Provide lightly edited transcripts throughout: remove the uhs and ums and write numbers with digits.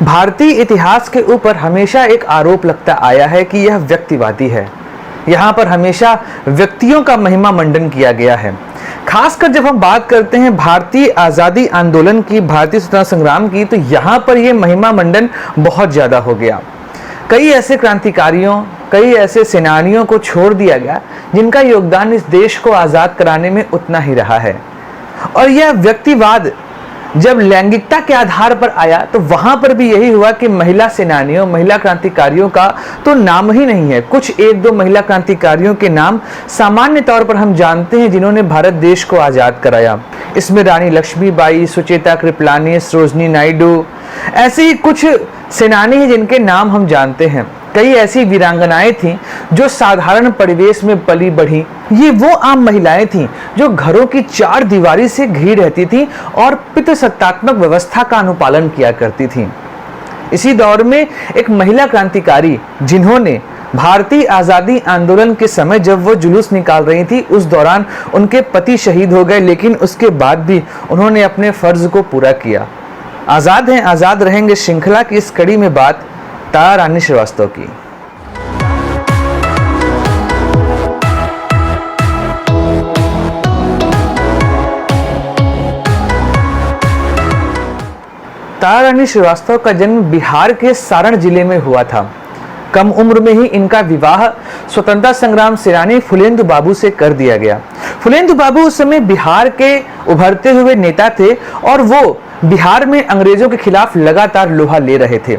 भारतीय इतिहास के ऊपर हमेशा एक आरोप लगता आया है कि यह व्यक्तिवादी है। यहाँ पर हमेशा व्यक्तियों का महिमा मंडन किया गया है। खासकर जब हम बात करते हैं भारतीय आज़ादी आंदोलन की, भारतीय स्वतंत्रता संग्राम की, तो यहाँ पर यह महिमा मंडन बहुत ज़्यादा हो गया। कई ऐसे क्रांतिकारियों, कई ऐसे सेनानियों को छोड़ दिया गया जिनका योगदान इस देश को आज़ाद कराने में उतना ही रहा है। और यह व्यक्तिवाद जब लैंगिकता के आधार पर आया तो वहां पर भी यही हुआ कि महिला सेनानियों, महिला क्रांतिकारियों का तो नाम ही नहीं है। कुछ एक दो महिला क्रांतिकारियों के नाम सामान्य तौर पर हम जानते हैं जिन्होंने भारत देश को आज़ाद कराया। इसमें रानी लक्ष्मीबाई, सुचेता कृपलानी, सरोजनी नायडू, ऐसे ही कुछ सेनानी हैं जिनके नाम हम जानते हैं। कई ऐसी वीरांगनाएं थीं जो साधारण परिवेश में पली बढ़ी। ये वो आम महिलाएं थीं जो घरों की चार दीवारी से घिरी रहती थीं और पितृसत्तात्मक व्यवस्था का अनुपालन किया करती थीं। इसी दौर में एक महिला क्रांतिकारी जिन्होंने भारतीय आज़ादी आंदोलन के समय जब वो जुलूस निकाल रही थी, उस दौरान उनके पति शहीद हो गए, लेकिन उसके बाद भी उन्होंने अपने फर्ज को पूरा किया। आज़ाद हैं, आज़ाद रहेंगे श्रृंखला की इस कड़ी में बात तारा रानी श्रीवास्तव की। तारा रानी श्रीवास्तव का जन्म बिहार के सारण जिले में हुआ था। कम उम्र में ही इनका विवाह स्वतंत्रता संग्राम सेनानी फुलेंदु बाबू से कर दिया गया। फुलेंदु बाबू उस समय बिहार के उभरते हुए नेता थे और वो बिहार में अंग्रेजों के खिलाफ लगातार लोहा ले रहे थे।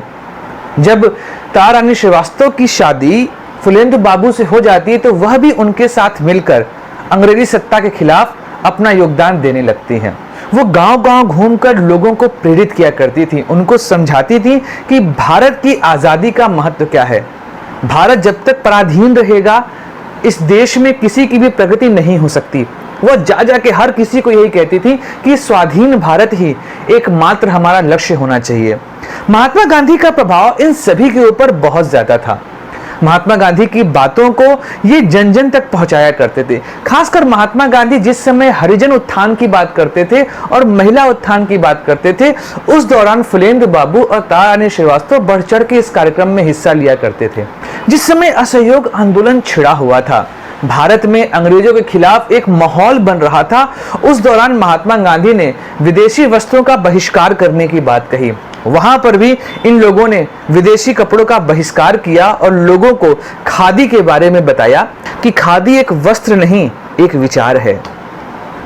जब तारा रानी श्रीवास्तव की शादी फुलेंदु बाबू से हो जाती है तो वह भी उनके साथ मिलकर अंग्रेजी सत्ता के खिलाफ अपना योगदान देने लगती हैं। वो गांव-गांव घूमकर लोगों को प्रेरित किया करती थी, उनको समझाती थी कि भारत की आज़ादी का महत्व क्या है। भारत जब तक पराधीन रहेगा इस देश में किसी की भी प्रगति नहीं हो सकती। वह जा के हर किसी को यही कहती थी कि स्वाधीन भारत ही एकमात्र हमारा लक्ष्य होना चाहिए। महात्मा गांधी का प्रभाव इन सभी के ऊपर बहुत ज्यादा था। महात्मा गांधी की बातों को ये जन जन तक पहुंचाया करते थे। खासकर महात्मा गांधी जिस समय हरिजन उत्थान की बात करते थे और महिला उत्थान की बात करते थे, उस दौरान फुलेंदु बाबू और तारा रानी श्रीवास्तव बढ़ चढ़ के इस कार्यक्रम में हिस्सा लिया करते थे। जिस समय असहयोग आंदोलन छिड़ा हुआ था, भारत में अंग्रेजों के खिलाफ एक माहौल बन रहा था, उस दौरान महात्मा गांधी ने विदेशी वस्त्रों का बहिष्कार करने की बात कही। वहां पर भी इन लोगों ने विदेशी कपड़ों का बहिष्कार किया और लोगों को खादी के बारे में बताया कि खादी एक वस्त्र नहीं, एक विचार है।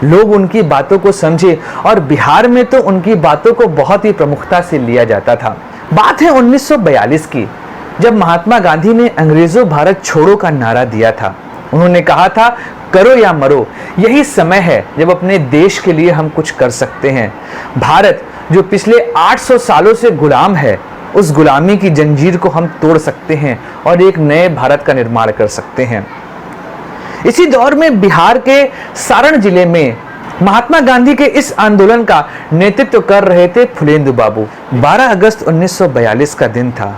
लोग उनकी बातों को समझे और बिहार में तो उनकी बातों को बहुत ही प्रमुखता से लिया जाता था। बात है 1942 की, जब महात्मा गांधी ने अंग्रेजों भारत छोड़ो का नारा दिया था। उन्होंने कहा था, करो या मरो, यही समय है जब अपने देश के लिए हम कुछ कर सकते हैं। भारत जो पिछले 800 सालों से गुलाम है, उस गुलामी की जंजीर को हम तोड़ सकते हैं और एक नए भारत का निर्माण कर सकते हैं। इसी दौर में बिहार के सारण जिले में महात्मा गांधी के इस आंदोलन का नेतृत्व कर रहे थे फुलेंदु बाबू। 12 अगस्त 1942 का दिन था।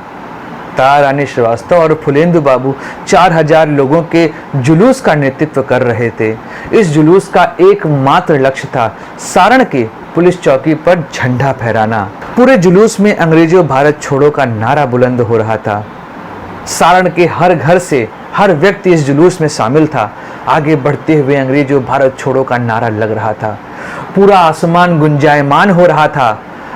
तारा रानी श्रीवास्तव और फुलेंदु बाबू 4000 लोगों के जुलूस का नेतृत्व कर रहे थे। इस जुलूस का एकमात्र लक्ष्य था सारण के पुलिस चौकी पर झंडा फहराना। पूरे जुलूस में अंग्रेजों भारत छोड़ो का नारा बुलंद हो रहा था। सारण के हर घर से हर व्यक्ति इस जुलूस में शामिल था। आगे बढ़ते हुए अंग्रेजों भारत छोड़ो का नारा लग रहा था। पूरा आसमान गुंजायमान हो रहा था।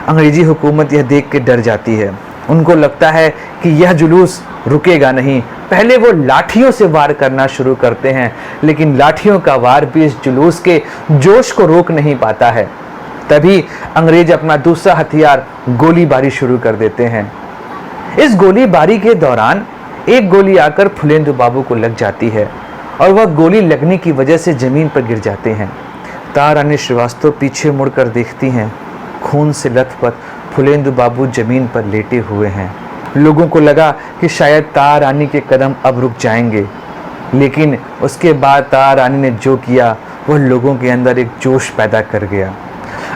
अंग्रेजी हुकूमत यह देख के डर जाती है। उनको लगता है कि यह जुलूस रुकेगा नहीं। पहले वो लाठियों से वार करना शुरू करते हैं, लेकिन लाठियों का वार भी इस जुलूस के जोश को रोक नहीं पाता है। तभी अंग्रेज अपना दूसरा हथियार गोलीबारी शुरू कर देते हैं। इस गोलीबारी के दौरान एक गोली आकर फुलेंदु बाबू को लग जाती है और वह गोली लगने की वजह से जमीन पर गिर जाते हैं। तारा रानी श्रीवास्तव पीछे मुड़कर देखती हैं। खून से लथपथ फुलेंदु बाबू जमीन पर लेटे हुए हैं। लोगों को लगा कि शायद तारा रानी के कदम अब रुक जाएंगे, लेकिन उसके बाद तारा रानी ने जो किया वह लोगों के अंदर एक जोश पैदा कर गया।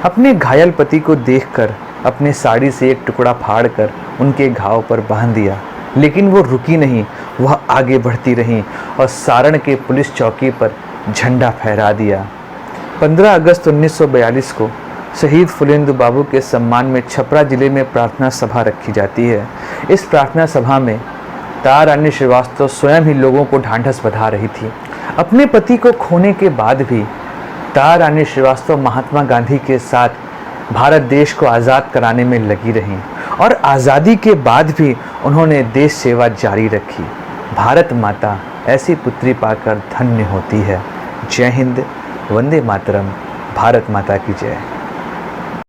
अपने घायल पति को देखकर अपने साड़ी से एक टुकड़ा फाड़कर उनके घाव पर बांध दिया, लेकिन वो रुकी नहीं। वह आगे बढ़ती रहीं और सारण के पुलिस चौकी पर झंडा फहरा दिया। 15 अगस्त 1942 को शहीद फुलेंदु बाबू के सम्मान में छपरा जिले में प्रार्थना सभा रखी जाती है। इस प्रार्थना सभा में तारा रानी श्रीवास्तव स्वयं ही लोगों को ढांढस बंधा रही थी। अपने पति को खोने के बाद भी तारा रानी श्रीवास्तव महात्मा गांधी के साथ भारत देश को आज़ाद कराने में लगी रहीं और आज़ादी के बाद भी उन्होंने देश सेवा जारी रखी। भारत माता ऐसी पुत्री पाकर धन्य होती है। जय हिंद, वंदे मातरम, भारत माता की जय।